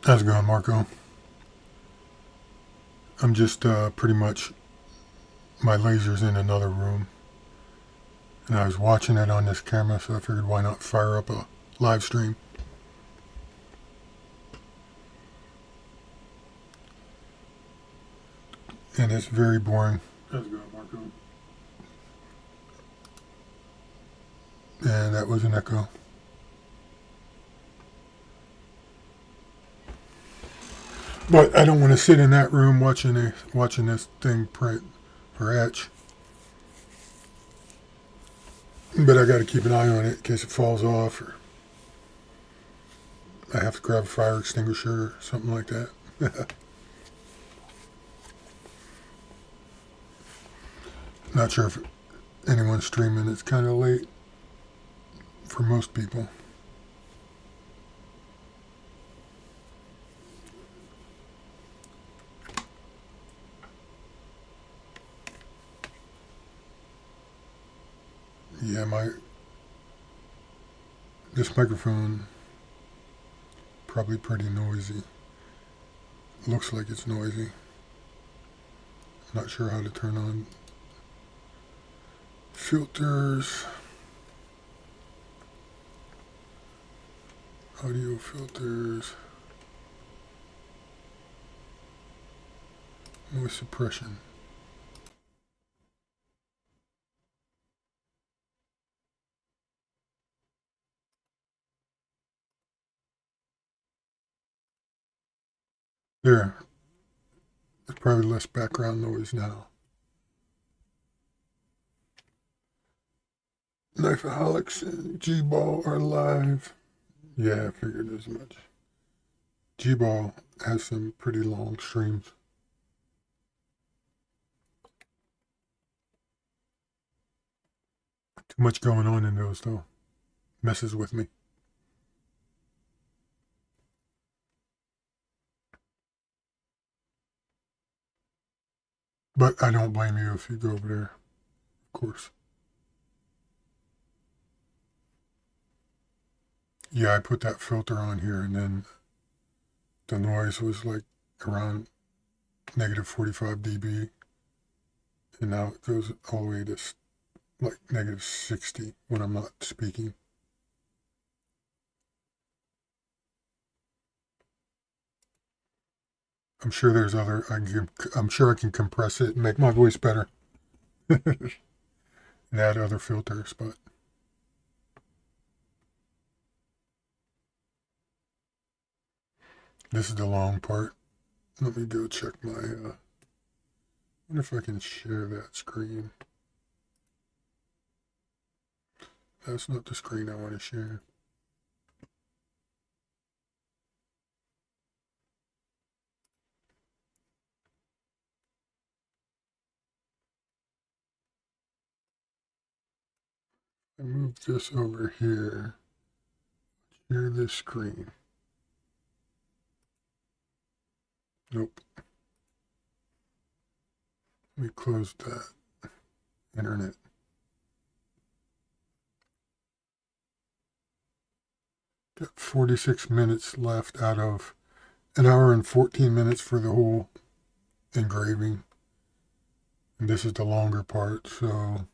How's it going, Marco? I'm just pretty much my laser's in another room, and I was watching it on this camera, so I figured why not fire up a live stream. And it's very boring. How's it going, Marco? And that was an echo. But I don't want to sit in that room watching this thing print or etch. But I got to keep an eye on it in case it falls off, or I have to grab a fire extinguisher or something like that. Not sure if anyone's streaming. It's kind of late for most people. Yeah, this microphone probably pretty noisy. Looks like it's noisy. Not sure how to turn on filters, audio filters, noise suppression. There, there's probably less background noise now. Knifeaholics and G-Ball are live. Yeah, I figured as much. G-Ball has some pretty long streams. Too much going on in those, though. Messes with me. But I don't blame you if you go over there, of course. Yeah, I put that filter on here, and then the noise was like around negative 45 dB, and now it goes all the way to like negative 60 when I'm not speaking. I'm sure there's I'm sure I can compress it and make my voice better and add other filters, but this is the long part. Let me go check my, wonder if I can share that screen. That's not the screen I want to share. I move this over here. Share this screen. Nope. Let me close that. Internet. Got 46 minutes left out of an hour and 14 minutes for the whole engraving. And this is the longer part, so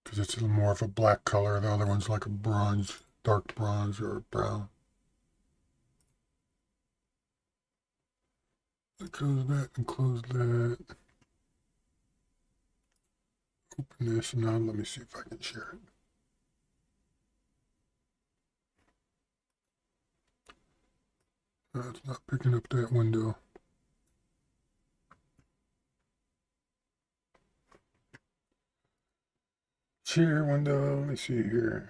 because it's more of a black color. The other one's like a bronze, dark bronze or brown. Close that and close that. Open this, and now let me see if I can share it. No, it's not picking up that window. Share window, let me see here.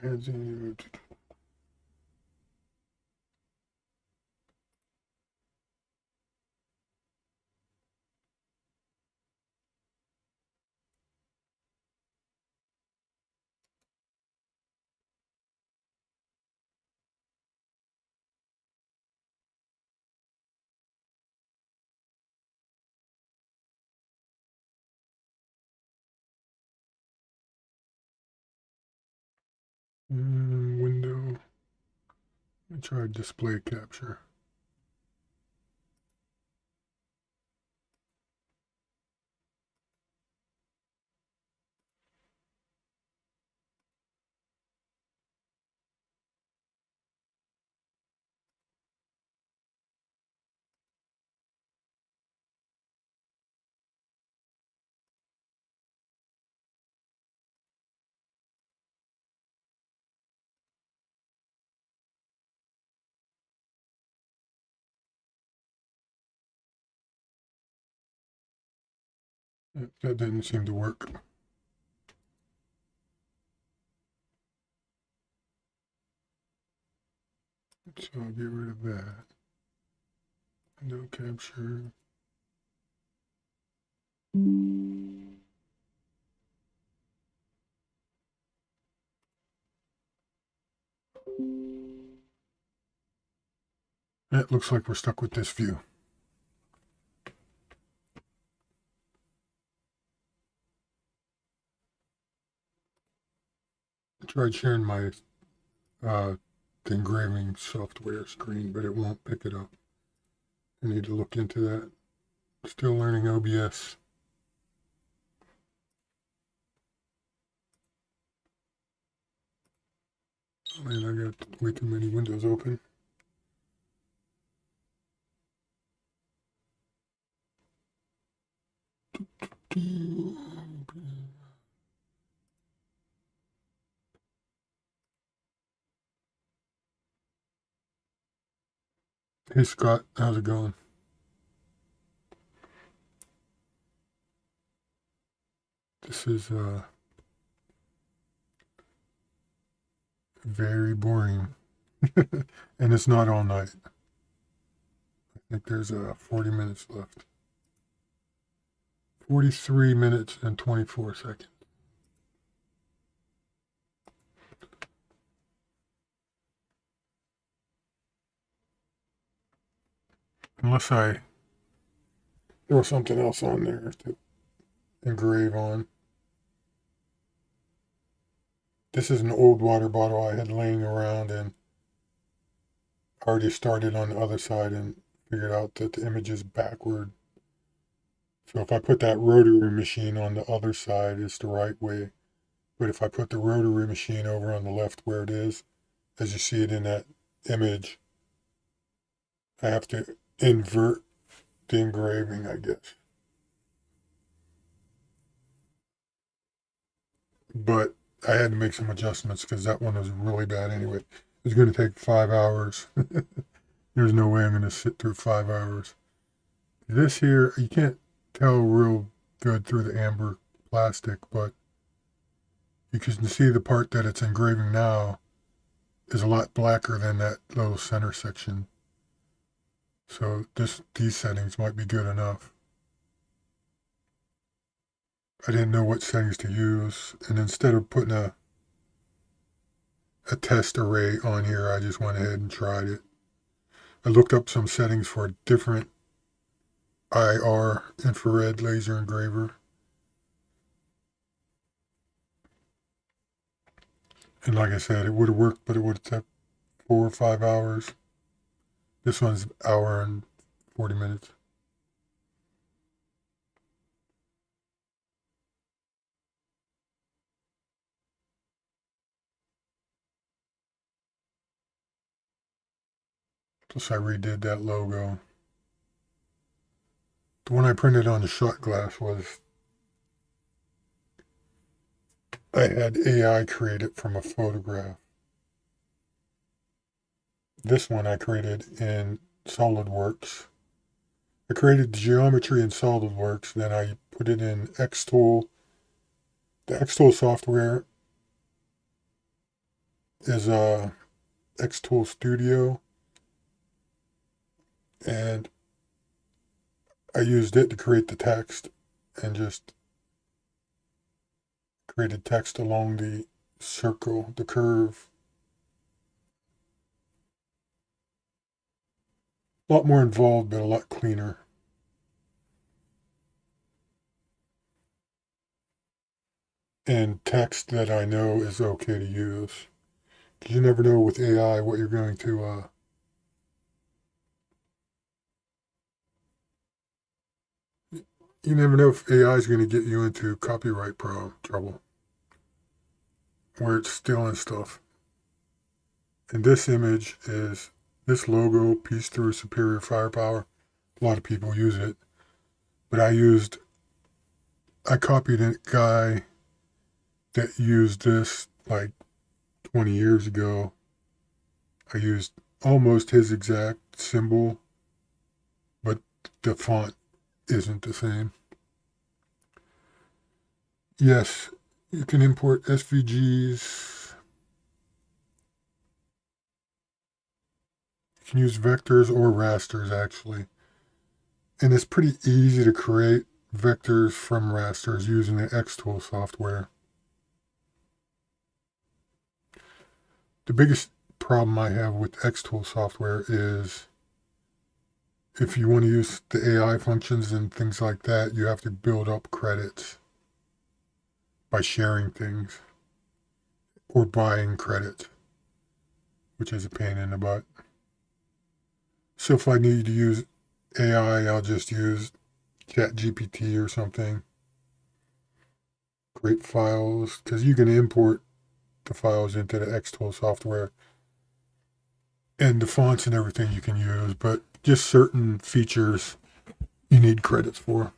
Window. I tried display capture. That didn't seem to work. So I'll get rid of that. No capture. It looks like we're stuck with this view. I tried sharing my the engraving software screen, but it won't pick it up. I need to look into that. Still learning OBS. Man, I got way too many windows open. Hey Scott, how's it going? This is very boring. And it's not all night. I think there's 40 minutes left. 43 minutes and 24 seconds. Unless I throw something else on there to engrave on. This is an old water bottle I had laying around, and I already started on the other side and figured out that the image is backward. So if I put that rotary machine on the other side, it's the right way. But if I put the rotary machine over on the left where it is, as you see it in that image, I have to invert the engraving, I guess. But I had to make some adjustments because that one was really bad anyway. It was going to take 5 hours. There's no way I'm going to sit through 5 hours. This here, you can't tell real good through the amber plastic, but you can see the part that it's engraving now is a lot blacker than that little center section. So these settings might be good enough. I didn't know what settings to use, and instead of putting a test array on here, I just went ahead and tried it. I looked up some settings for a different IR infrared laser engraver. And like I said, it would have worked, but it would have took 4 or 5 hours. This one's an hour and 40 minutes. Plus I redid that logo. The one I printed on the shot glass was, I had AI create it from a photograph. This one I created in SolidWorks. I created the geometry in SolidWorks, then I put it in Xtool. The Xtool software is Xtool Studio, and I used it to create the text and just created text along the circle, the curve. A lot more involved, but a lot cleaner. And text that I know is okay to use. You never know with AI what you're going to. You never know if AI is going to get you into copyright trouble, where it's stealing stuff. And this image is this logo, peace through superior firepower. A lot of people use it, but I copied a guy that used this like 20 years ago. I used almost his exact symbol, but the font isn't the same. Yes, you can import SVGs. You can use vectors or rasters actually. And it's pretty easy to create vectors from rasters using the Xtool software. The biggest problem I have with Xtool software is if you want to use the AI functions and things like that, you have to build up credits by sharing things or buying credits, which is a pain in the butt. So if I need to use AI, I'll just use ChatGPT or something. Create files, because you can import the files into the Xtool software and the fonts and everything you can use, but just certain features you need credits for.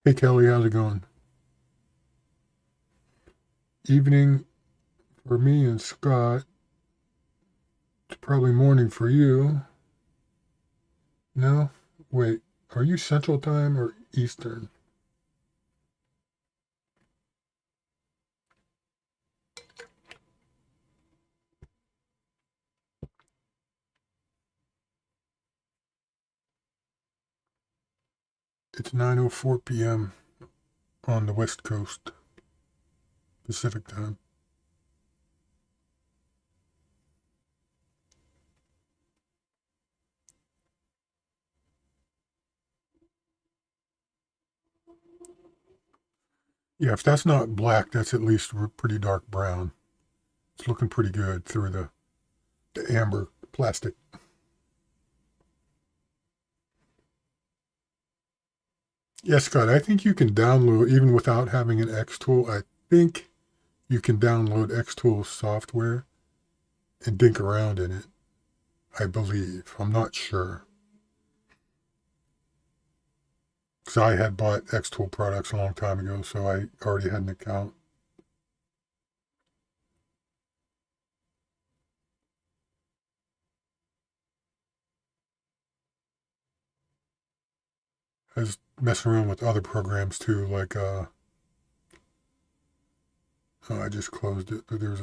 Hey Kelly, how's it going? Evening for me and Scott. It's probably morning for you. No? Wait, are you Central Time or Eastern? It's 9:04 p.m. on the West Coast, Pacific Time. Yeah, if that's not black, that's at least pretty dark brown. It's looking pretty good through the amber plastic. Yes, Scott, I think you can download, even without having an Xtool, I think you can download Xtool software and dink around in it. I believe. I'm not sure. Because I had bought Xtool products a long time ago, so I already had an account. I was messing around with other programs too, like oh, I just closed it, but there's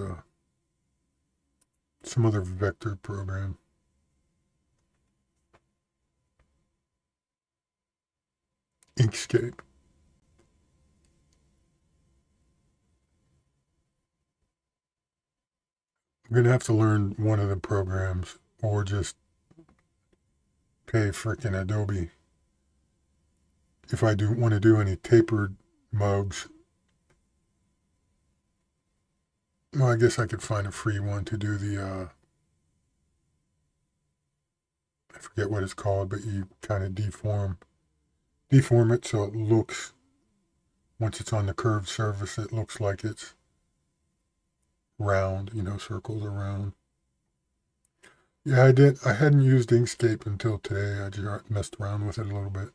some other vector program. Inkscape. I'm gonna have to learn one of the programs or just pay frickin' Adobe. If I do want to do any tapered mugs, well, I guess I could find a free one to do I forget what it's called, but you kind of deform it so it looks, once it's on the curved surface, it looks like it's round, circles are round. Yeah, I did. I hadn't used Inkscape until today. I just messed around with it a little bit.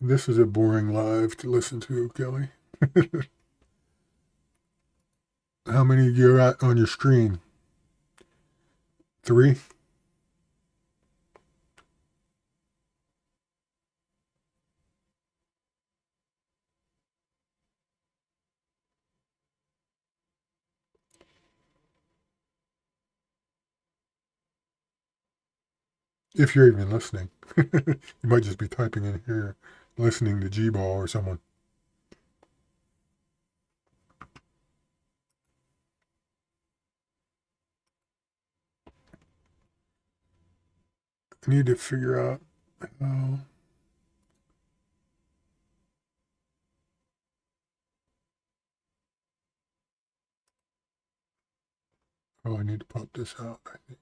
This is a boring live to listen to, Kelly. How many you got on your screen? 3? If you're even listening. You might just be typing in here, listening to G-Ball or someone. I need to figure out how. Oh, I need to pop this out, I think.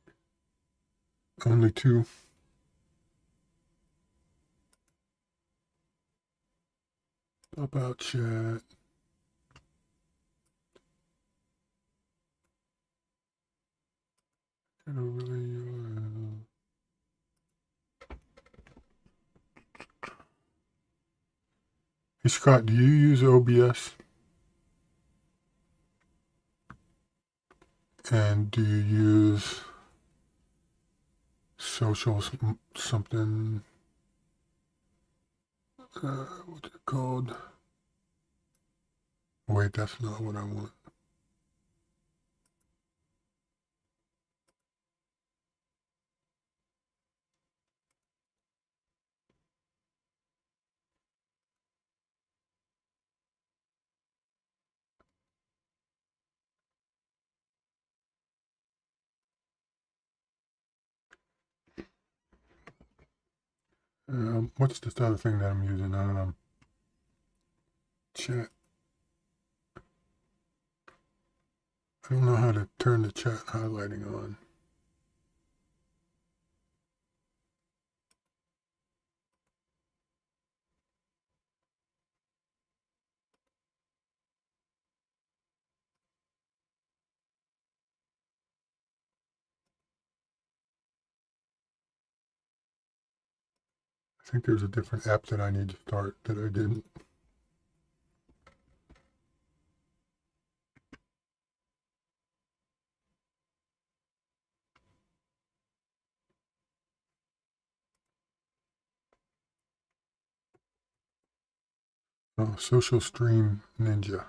Only two. Pop out chat. And overlay. Hey Scott, do you use OBS? And do you use social something? What's it called? Wait, that's not what I want. What's this other thing that I'm using? Chat. I don't know how to turn the chat highlighting on. I think there's a different app that I need to start that I didn't. Oh, Social Stream Ninja.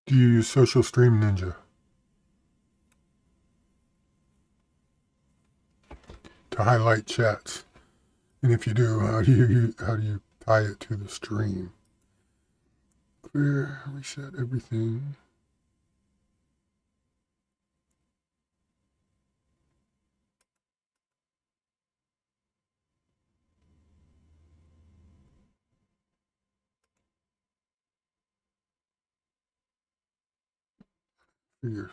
Do you use Social Stream Ninja to highlight chats? And if you do, how do you tie it to the stream? Clear, reset everything. Figure.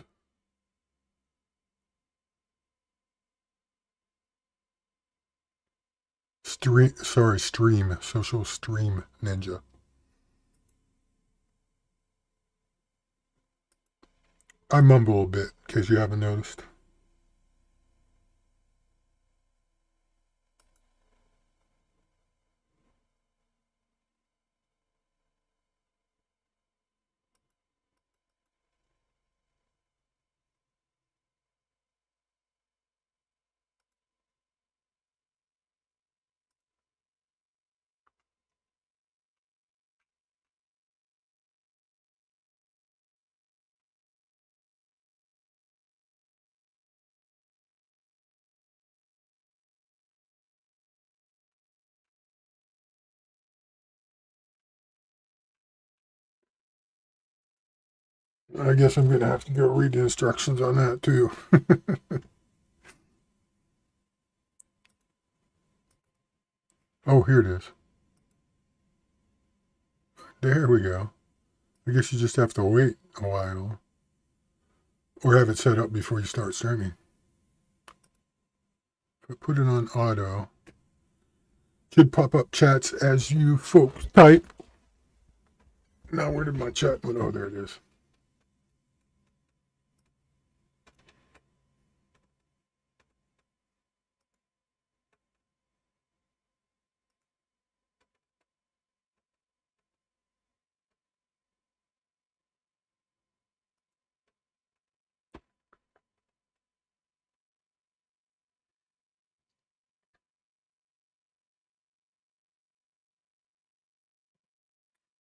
Stream, Social Stream Ninja. I mumble a bit, in case you haven't noticed. I guess I'm going to have to go read the instructions on that too. Oh, here it is. There we go. I guess you just have to wait a while or have it set up before you start streaming. If I put it on auto, should pop up chats as you folks type. Now, where did my chat go? Oh, there it is.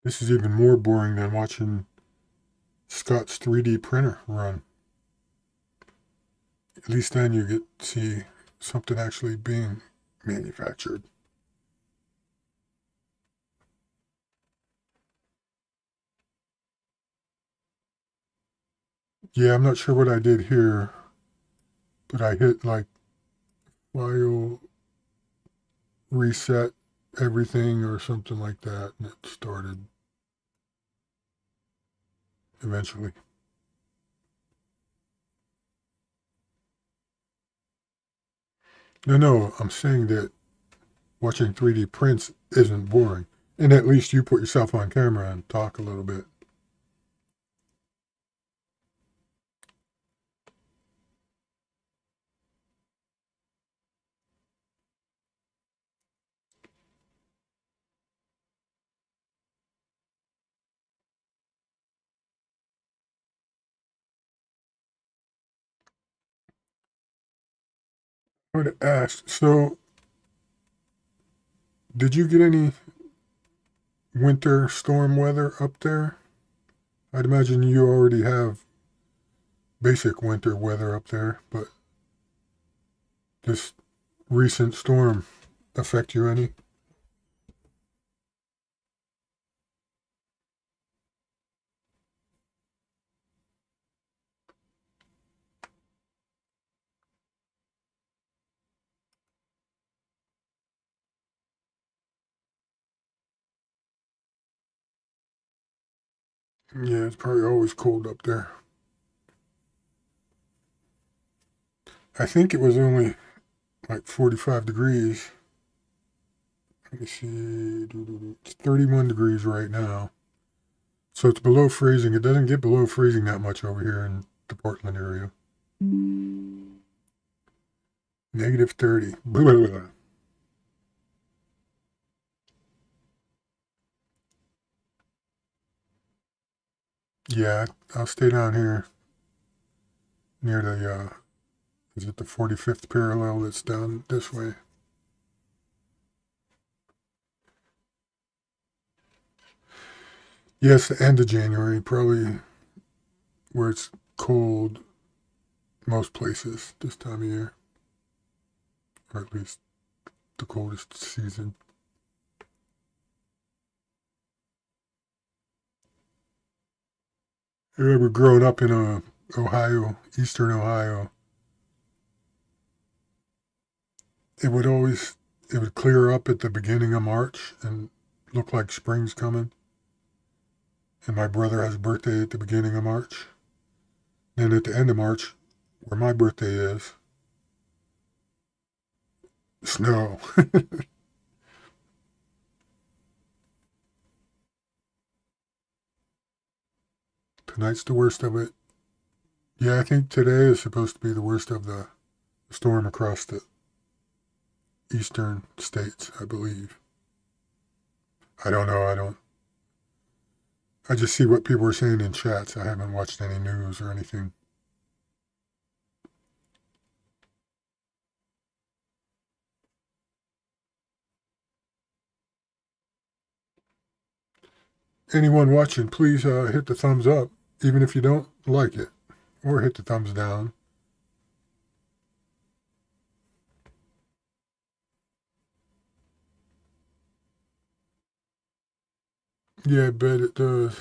This is even more boring than watching Scott's 3D printer run. At least then you get to see something actually being manufactured. Yeah, I'm not sure what I did here, but I hit like file reset everything or something like that, and it started eventually. No, I'm saying that watching 3D prints isn't boring. And at least you put yourself on camera and talk a little bit. I would ask, so did you get any winter storm weather up there? I'd imagine you already have basic winter weather up there, but this recent storm affect you any? Yeah, it's probably always cold up there. I think it was only like 45 degrees. Let me see. It's 31 degrees right now. So it's below freezing. It doesn't get below freezing that much over here in the Portland area. Negative 30. Blah, blah, blah. Yeah, I'll stay down here near the, is it the 45th parallel that's down this way? Yes, the end of January, probably where it's cold most places this time of year, or at least the coldest season. I remember growing up in Ohio, eastern Ohio, it would always it would clear up at the beginning of March and look like spring's coming. And my brother has a birthday at the beginning of March. Then at the end of March, where my birthday is, snow. Tonight's the worst of it. Yeah, I think today is supposed to be the worst of the storm across the eastern states, I believe. I don't know. I just see what people are saying in chats. I haven't watched any news or anything. Anyone watching, please hit the thumbs up, even if you don't like it, or hit the thumbs down. Yeah, I bet it does.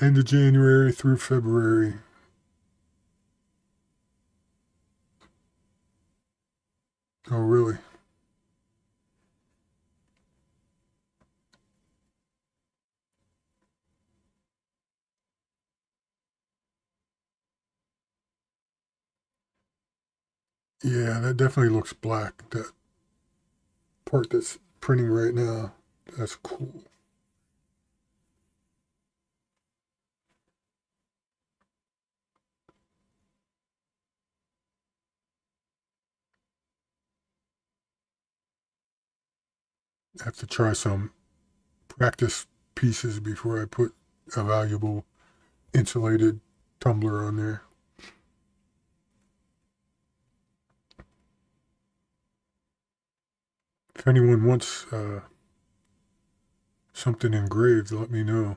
End of January through February. Oh, really? Yeah, that definitely looks black. That part that's printing right now. That's cool. I have to try some practice pieces before I put a valuable insulated tumbler on there. If anyone wants something engraved, let me know.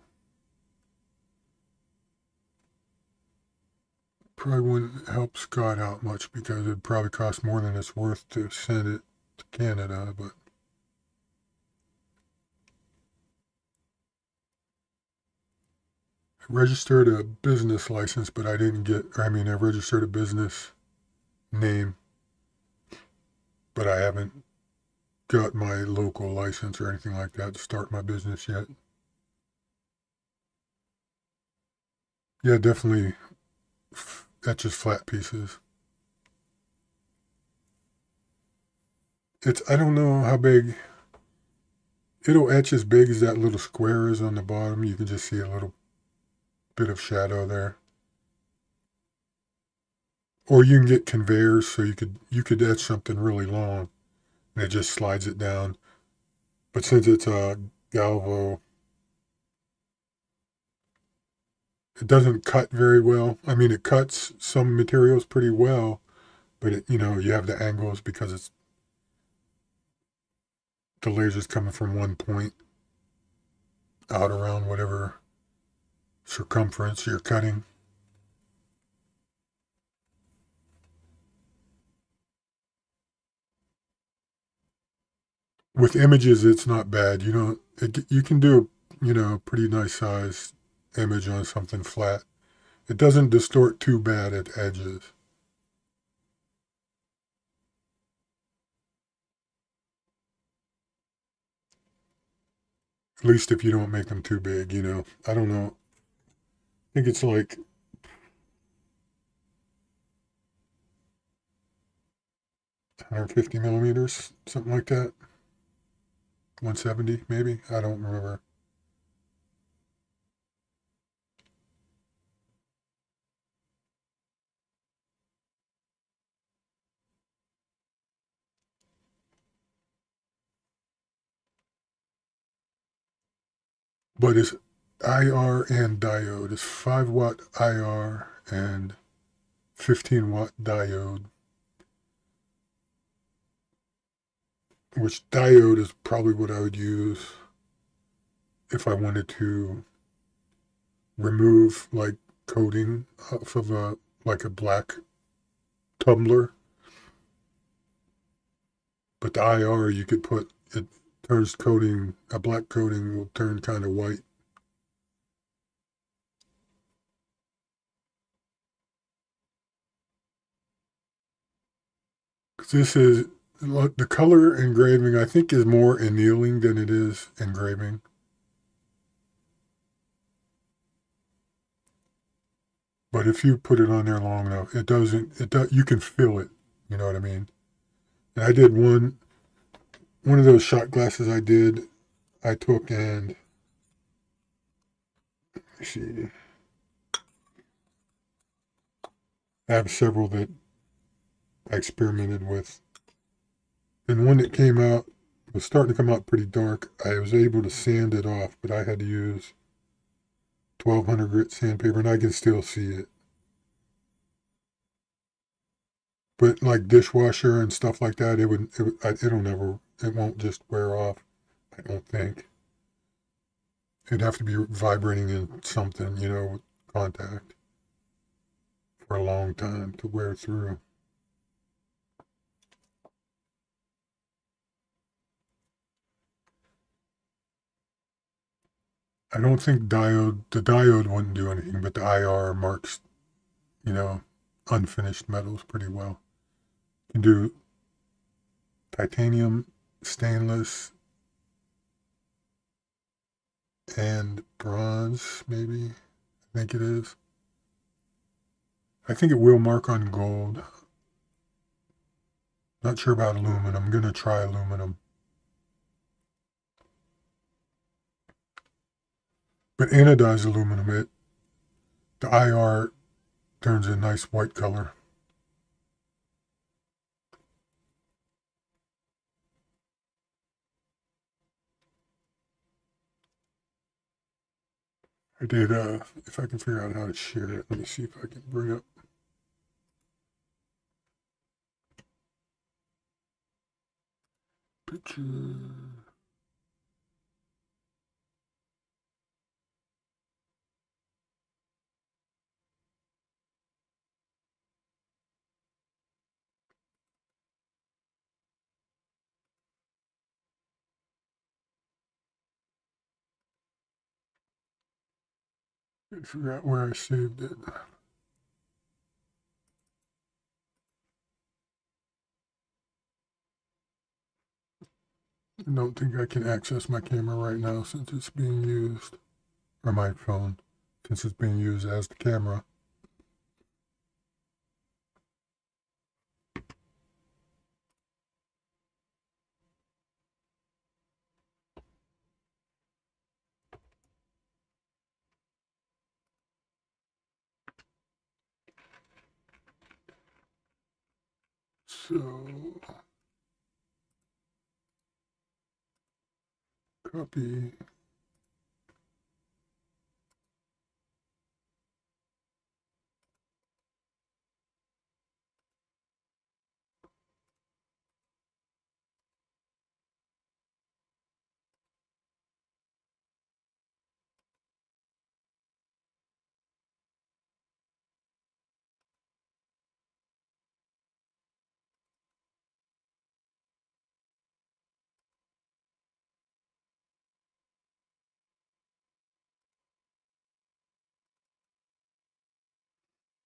Probably wouldn't help Scott out much because it'd probably cost more than it's worth to send it to Canada, but I registered a business license, but I didn't get, I registered a business name, but I haven't got my local license or anything like that to start my business yet. Yeah, definitely etches flat pieces. I don't know how big, it'll etch as big as that little square is on the bottom. You can just see a little bit of shadow there. Or you can get conveyors so you could etch something really long and it just slides it down. But since it's a galvo, it doesn't cut very well. I mean, it cuts some materials pretty well, but you have the angles because the laser's coming from one point out around whatever circumference you're cutting. With images, it's not bad. You can do a pretty nice size image on something flat. It doesn't distort too bad at edges. At least if you don't make them too big. I don't know. I think it's like 150 millimeters, something like that. 170 maybe. I don't remember. But it's IR and diode. It's 5-watt IR and 15-watt diode. Which diode is probably what I would use if I wanted to remove like coating off of like a black tumbler. But the IR you could put it turns coating, a black coating will turn kind of white. This is the color engraving, I think, is more annealing than it is engraving. But if you put it on there long enough, it doesn't. It does. You can feel it. You know what I mean? And I did one of those shot glasses. I took and see. I have several that I experimented with, and one that came out was starting to come out pretty dark. I was able to sand it off, but I had to use 1200 grit sandpaper, and I can still see it. But like dishwasher and stuff like that, it won't just wear off. I don't think. It'd have to be vibrating in something, with contact for a long time to wear through. I don't think the diode wouldn't do anything, but the IR marks, you know, unfinished metals pretty well. You can do titanium, stainless, and bronze, maybe. I think it is. I think it will mark on gold. Not sure about aluminum. I'm going to try aluminum. But anodized aluminum, the IR turns a nice white color. I did, if I can figure out how to share it, let me see if I can bring up. Picture. I forgot where I saved it. I don't think I can access my camera right now since it's being used, or my phone, since it's being used as the camera. So, copy.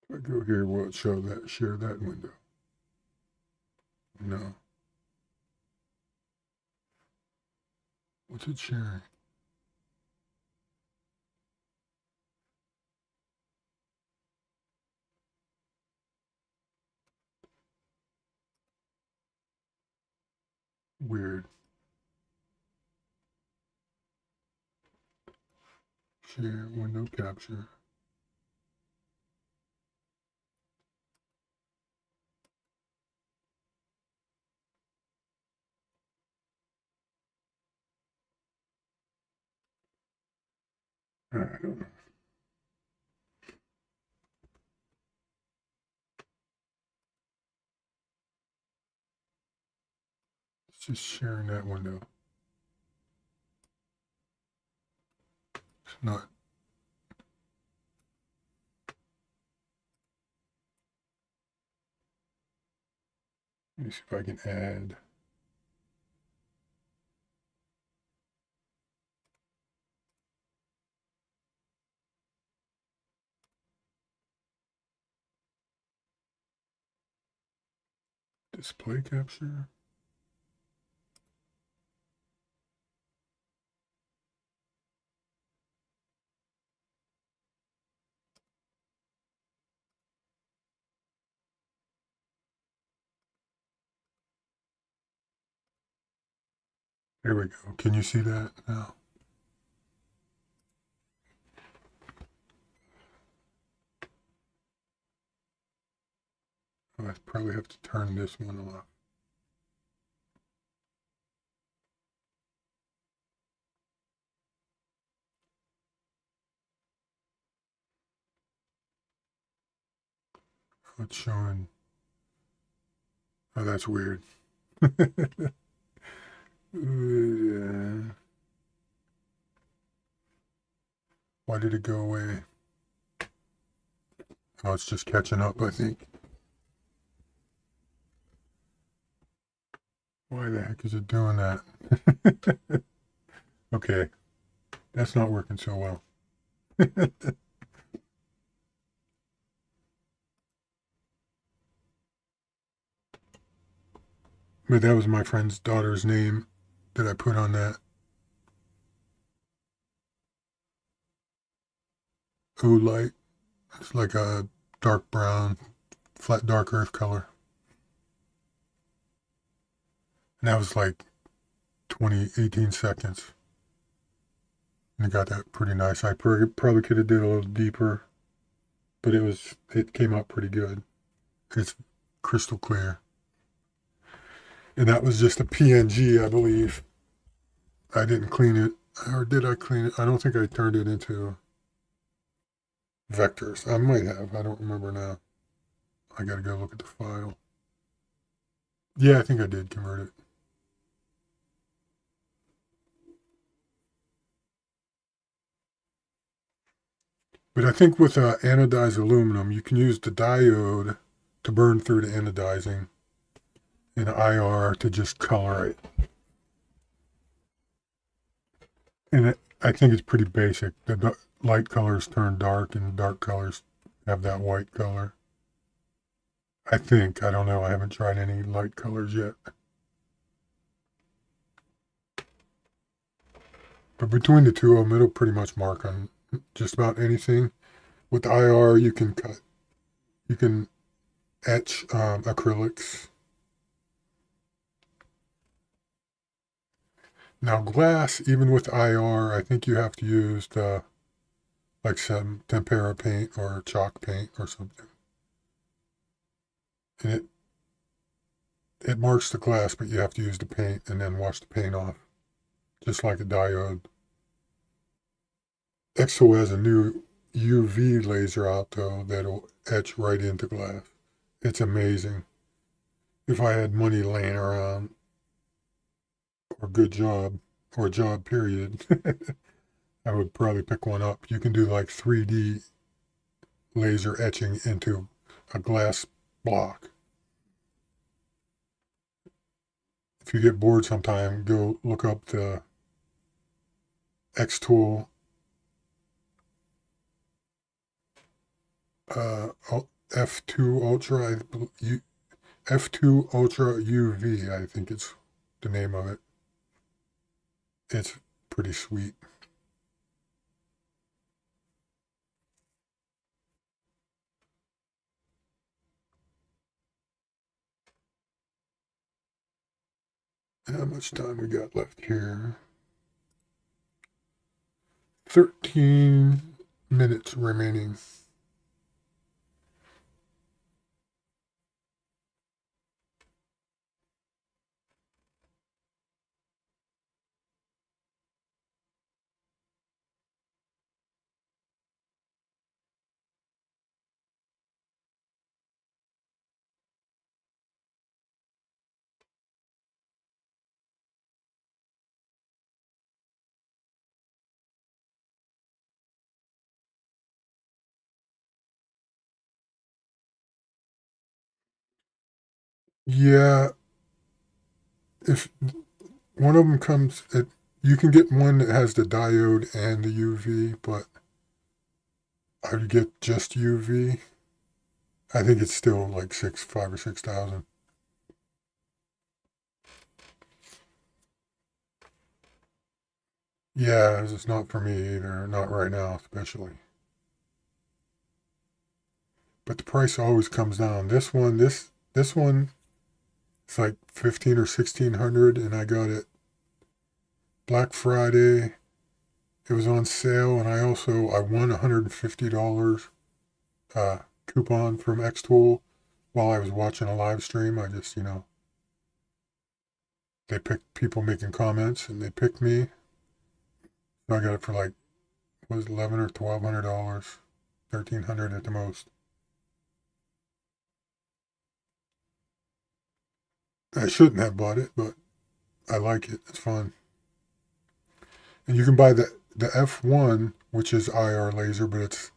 If I go here, will it show that, share that window? No. What's it sharing? Weird. Share window capture. I don't know. It's just sharing that window. It's not. Let me see if I can add. Display capture. There we go. Can you see that now? Oh, I probably have to turn this one off. Oh, it's showing. Oh, that's weird. Why did it go away? Oh, it's just catching up, I think. Why the heck is it doing that? Okay, that's not working so well. But that was my friend's daughter's name that I put on that. Oolite. It's like a dark brown, flat dark earth color. And that was like 18 seconds. And I got that pretty nice. I probably could have did a little deeper, but it came out pretty good. It's crystal clear. And that was just a PNG, I believe. I didn't clean it. Or did I clean it? I don't think I turned it into vectors. I might have. I don't remember now. I got to go look at the file. Yeah, I think I did convert it. But I think with anodized aluminum, you can use the diode to burn through the anodizing and IR to just color it. And I think it's pretty basic. The light colors turn dark and dark colors have that white color. I think. I don't know. I haven't tried any light colors yet. But between the two of them, it'll pretty much mark on just about anything. With IR, you can cut, you can etch acrylics. Now glass, even with IR, I think you have to use the like some tempera paint or chalk paint or something. And it marks the glass, but you have to use the paint and then wash the paint off, just like a diode. EXO has a new UV laser out though that'll etch right into glass. It's amazing. If I had money laying around, or good job, or a job period, I would probably pick one up. You can do like 3D laser etching into a glass block. If you get bored sometime, go look up the X Tool F2 Ultra, F2 Ultra UV, I think it's the name of it. It's pretty sweet. How much time we got left here? 13 minutes remaining. Yeah, if one of them comes, you can get one that has the diode and the UV, but I would get just UV. I think it's still like 5 or 6,000. Yeah, it's not for me either. Not right now, especially. But the price always comes down. This one, it's like 15 or 1600, and I got it Black Friday. It was on sale, and I won $150 coupon from Xtool while I was watching a live stream. I just, they picked people making comments, and they picked me. So I got it for like, was it 11 or $1,200, 1,300 at the most. I shouldn't have bought it, but I like it. It's fun. And you can buy the F1, which is IR laser, but it's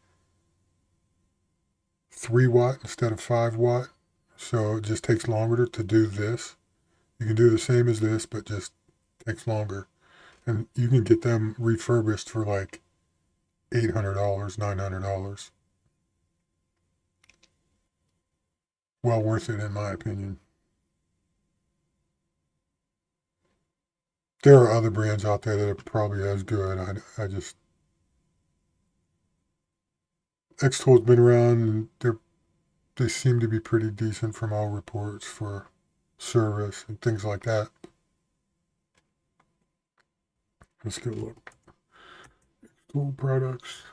3 watt instead of 5 watt. So it just takes longer to do this. You can do the same as this, but just takes longer. And you can get them refurbished for like $800, $900. Well worth it in my opinion. There are other brands out there that are probably as good. I just X-Tool's been around and they seem to be pretty decent from all reports for service and things like that. Let's get a look. Tool products.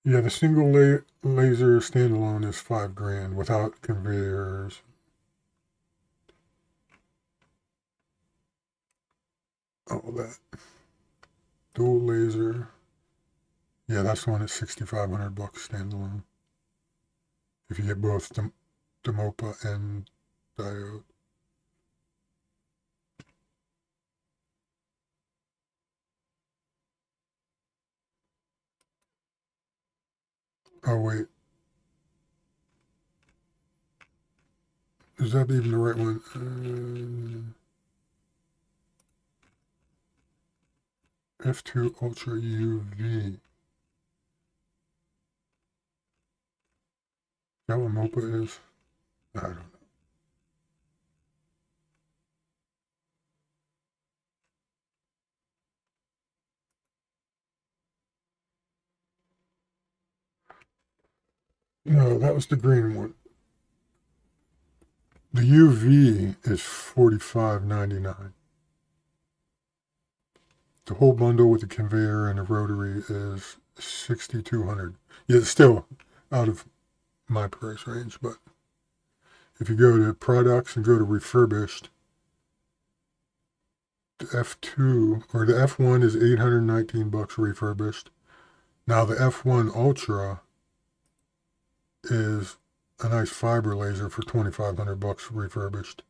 Yeah, the single laser standalone is $5,000 without conveyors. All that. Dual laser. Yeah, that's the one at $6,500 standalone. if you get both the MOPA and diode. Oh wait, is that even the right one? F2 Ultra UV. Is that what MOPA is? I don't know. No, that was the green one. The UV is $45.99. The whole bundle with the conveyor and the rotary is $6,200. Yeah, it's still out of my price range, but if you go to products and go to refurbished, the F2 or the F1 is $819 refurbished. Now the F1 Ultra is a nice fiber laser for $2,500 refurbished.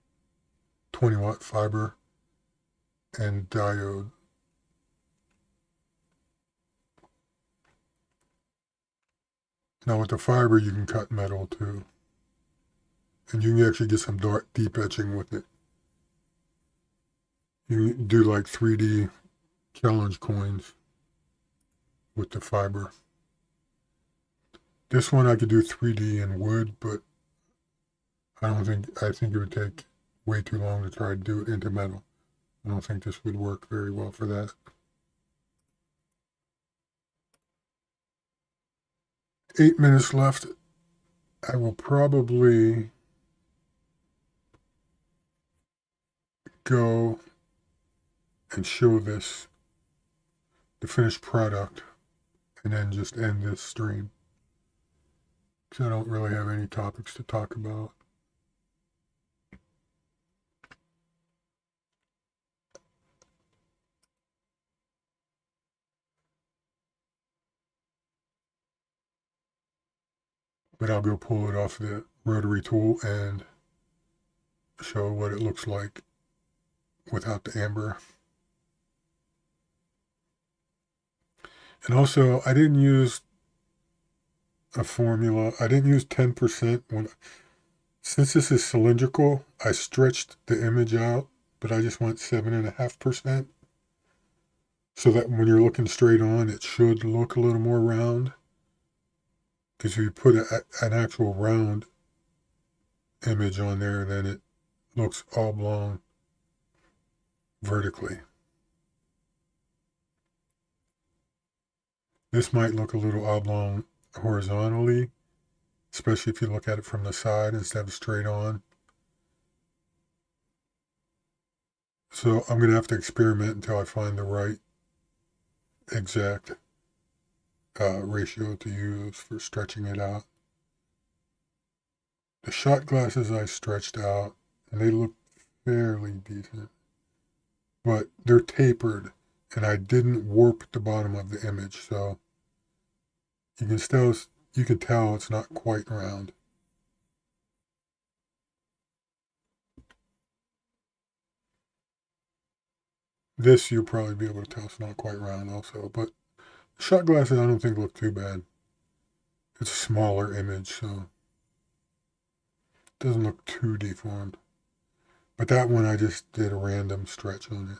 20-watt fiber and diode. Now with the fiber you can cut metal too. And you can actually get some dark, deep etching with it. You can do like 3D challenge coins with the fiber. This one I could do 3D in wood, but I think it would take way too long to try to do it into metal. I don't think this would work very well for that. 8 minutes left. I will probably go and show this, the finished product, and then just end this stream. Because I don't really have any topics to talk about. But I'll go pull it off the rotary tool and show what it looks like without the amber. And also, I didn't use a formula. I didn't use 10% since this is cylindrical, I stretched the image out, but I just went 7.5%. So that when you're looking straight on, it should look a little more round. Because if you put an actual round image on there, then it looks oblong vertically. This might look a little oblong horizontally, especially if you look at it from the side instead of straight on. So I'm going to have to experiment until I find the right exact ratio to use for stretching it out. The shot glasses I stretched out, and they look fairly decent, but they're tapered, and I didn't warp the bottom of the image, so you can tell it's not quite round. This you'll probably be able to tell it's not quite round also, but shot glasses I don't think look too bad. It's a smaller image, so it doesn't look too deformed. But that one I just did a random stretch on it.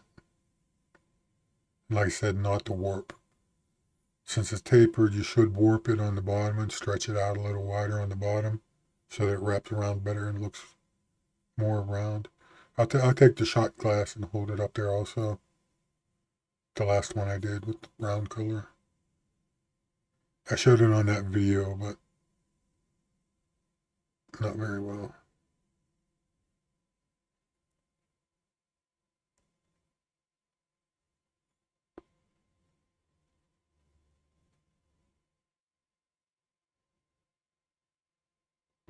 Like I said, not to warp. Since it's tapered, you should warp it on the bottom and stretch it out a little wider on the bottom so that it wraps around better and looks more round. I'll take the shot glass and hold it up there also. The last one I did with the round color. I showed it on that video, but not very well.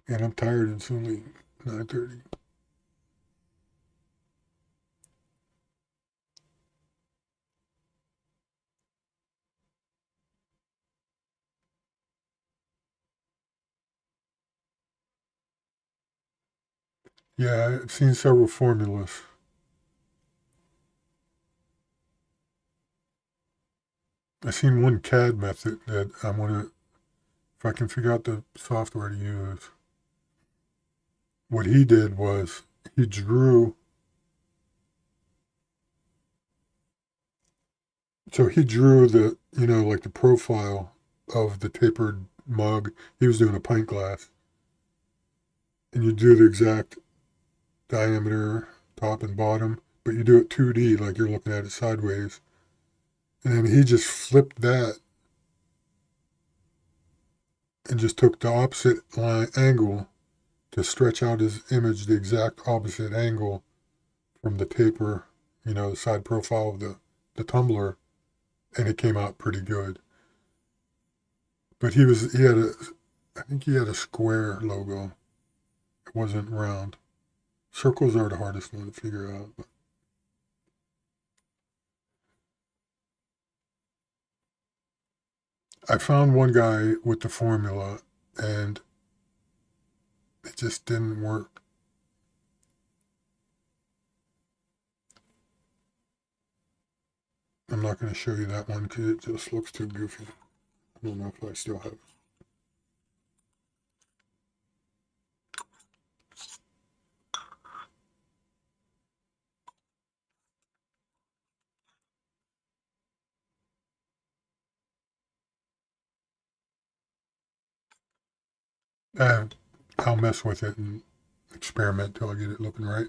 And I'm tired. It's only 9:30. Yeah, I've seen several formulas. I've seen one CAD method that I want to, if I can figure out the software to use. What he did was he drew, so he drew the, like the profile of the tapered mug. He was doing a pint glass. And you do the exact diameter, top and bottom, but you do it 2D, like you're looking at it sideways. And then he just flipped that and just took the opposite line angle to stretch out his image the exact opposite angle from the taper, the side profile of the tumbler, and it came out pretty good. But I think he had a square logo. It wasn't round. Circles are the hardest one to figure out. But I found one guy with the formula, and it just didn't work. I'm not going to show you that one because it just looks too goofy. I don't know if I still have it. I'll mess with it and experiment till I get it looking right.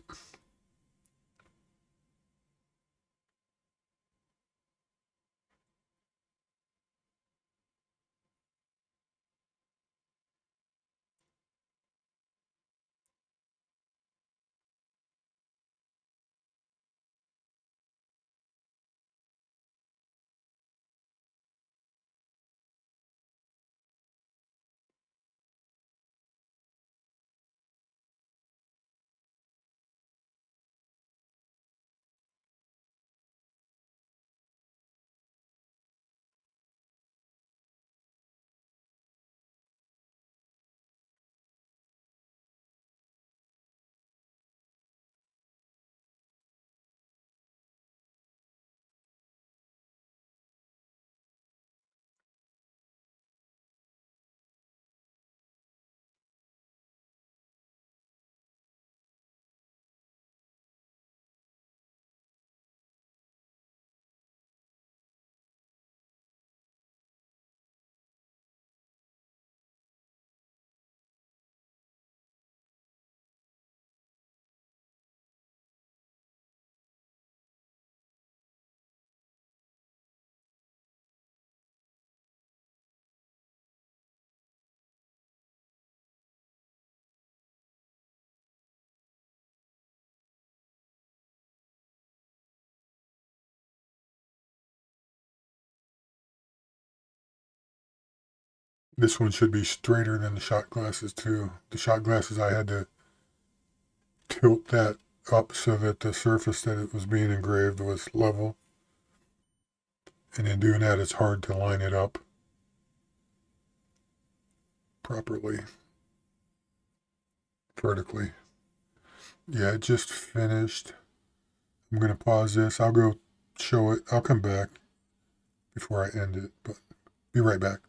This one should be straighter than the shot glasses too. The shot glasses I had to tilt that up so that the surface that it was being engraved was level. And in doing that, it's hard to line it up properly vertically. Yeah, it just finished. I'm going to pause this. I'll go show it. I'll come back before I end it, but be right back.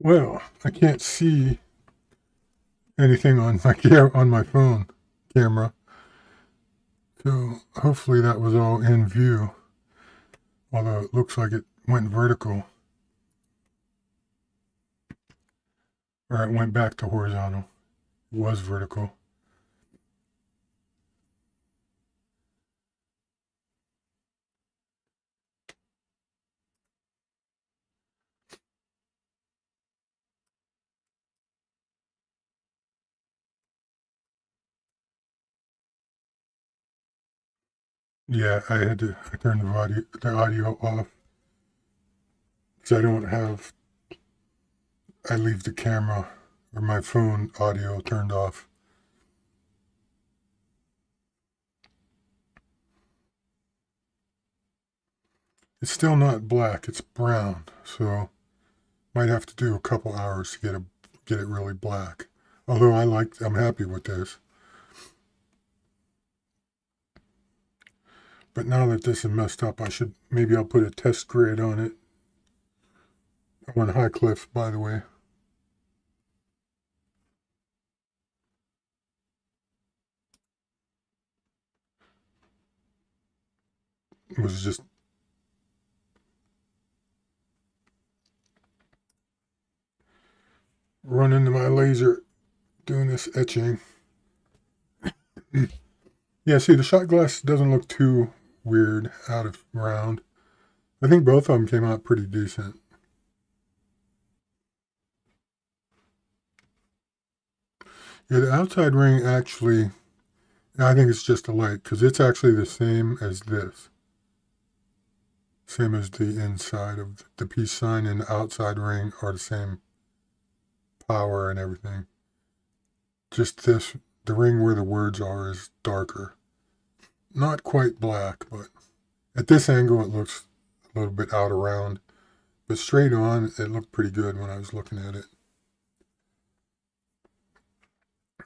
Well, I can't see anything on my phone camera, so hopefully that was all in view. Although it looks like it went vertical, or it went back to horizontal. It was vertical. Yeah, I turn the audio off because I leave the camera or my phone audio turned off. It's still not black, it's brown, so might have to do a couple hours to get it really black. Although I'm happy with this. But now that this is messed up, maybe I'll put a test grid on it. I want high cliff, by the way. It was just running to my laser doing this etching. Yeah, see, the shot glass doesn't look too weird out of round. I think both of them came out pretty decent. Yeah, the outside ring actually, I think it's just a light because it's actually the same as this. Same as the inside of the peace sign and the outside ring are the same power and everything. Just this, the ring where the words are is darker. Not quite black, but at this angle it looks a little bit out around. But straight on, it looked pretty good when I was looking at it.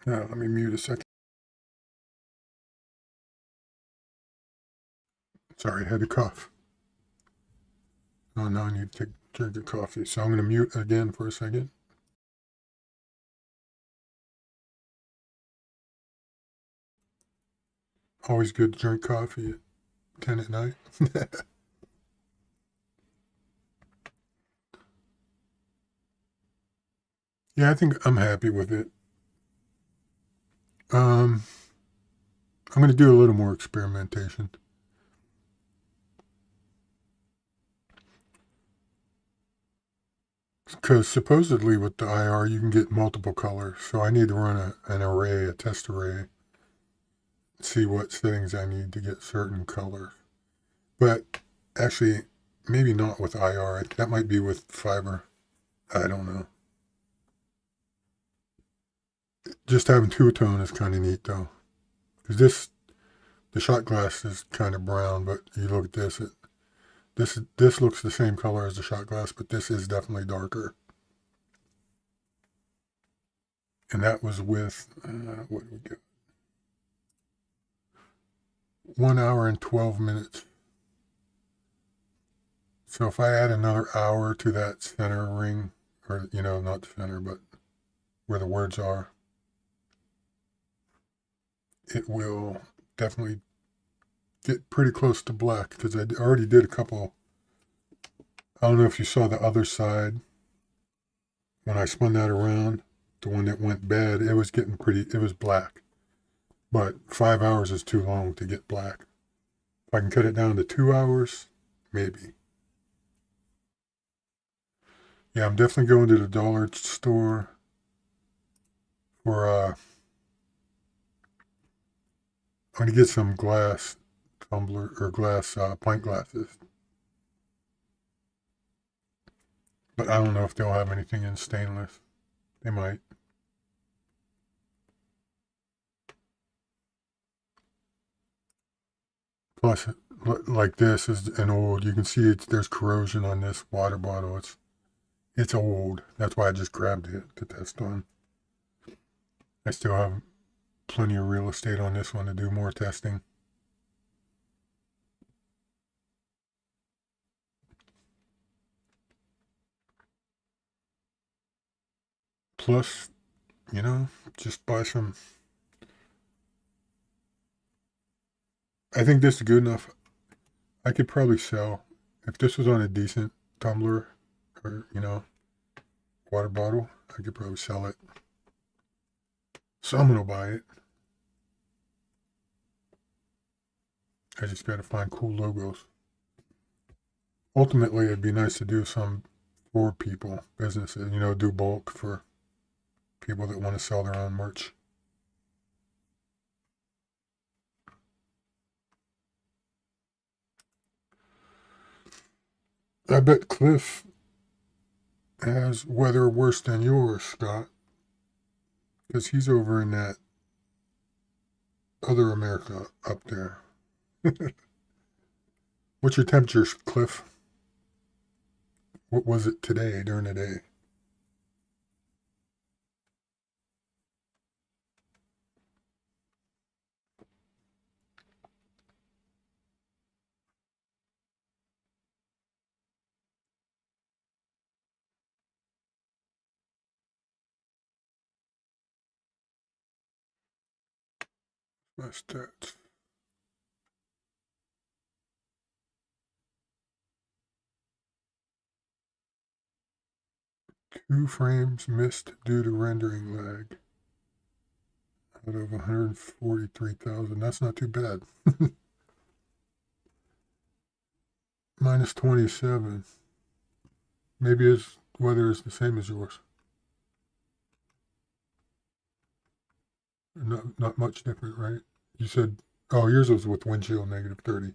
Now, let me mute a second. Sorry, I had to cough. Oh, now I need to drink a coffee. So I'm going to mute again for a second. Always good to drink coffee at 10 at night. Yeah, I think I'm happy with it. I'm going to do a little more experimentation. Because supposedly with the IR you can get multiple colors. So I need to run a test array, see what settings I need to get certain colors. But actually, maybe not with IR. That might be with fiber. I don't know. Just having two-tone is kind of neat though. Because the shot glass is kind of brown, but you look at this looks the same color as the shot glass, but this is definitely darker. And that was with, what did we get? 1 hour and 12 minutes. So if I add another hour to that center ring, or, not the center, but where the words are, it will definitely get pretty close to black because I already did a couple. I don't know if you saw the other side when I spun that around, the one that went bad, it was black. But 5 hours is too long to get black. If I can cut it down to 2 hours, maybe. Yeah, I'm definitely going to the dollar store for, I'm going to get some glass tumbler or glass pint glasses. But I don't know if they'll have anything in stainless. They might. Plus, like this is an old. You can see there's corrosion on this water bottle. It's old. That's why I just grabbed it to test on. I still have plenty of real estate on this one to do more testing. Plus, you know, just buy some. I think this is good enough. I could probably sell, if this was on a decent tumbler or, you know, water bottle, I could probably sell it. Someone will buy it. I just got to find cool logos. Ultimately, it'd be nice to do some for people, businesses, you know, do bulk for people that want to sell their own merch. I bet Cliff has weather worse than yours, Scott, because he's over in that other America up there. What's your temperature, Cliff? What was it today during the day? My stats. Two frames missed due to rendering lag. Out of 143,000. That's not too bad. Minus 27. Maybe his weather is the same as yours. Not much different, right? You said, oh, yours was with wind chill negative 30.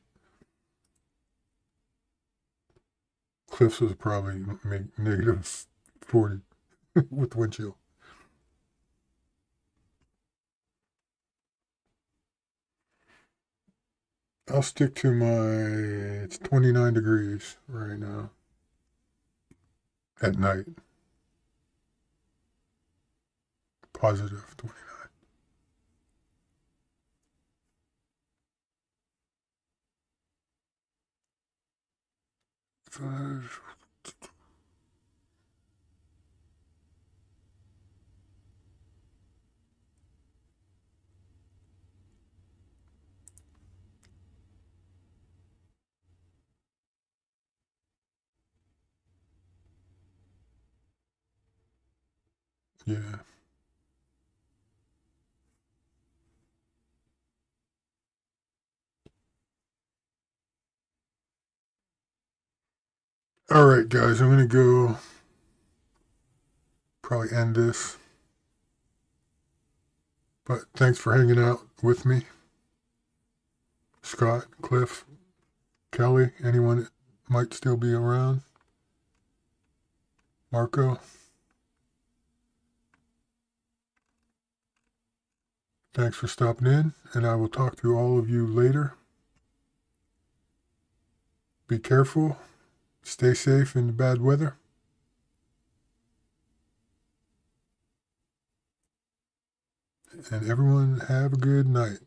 Cliff's was probably negative 40 with wind chill. I'll stick to my, it's 29 degrees right now at night. Positive 29. Five. Yeah. All right, guys, I'm going to go probably end this. But thanks for hanging out with me. Scott, Cliff, Kelly, anyone that might still be around. Marco. Thanks for stopping in, and I will talk to all of you later. Be careful. Stay safe in the bad weather. And everyone have a good night.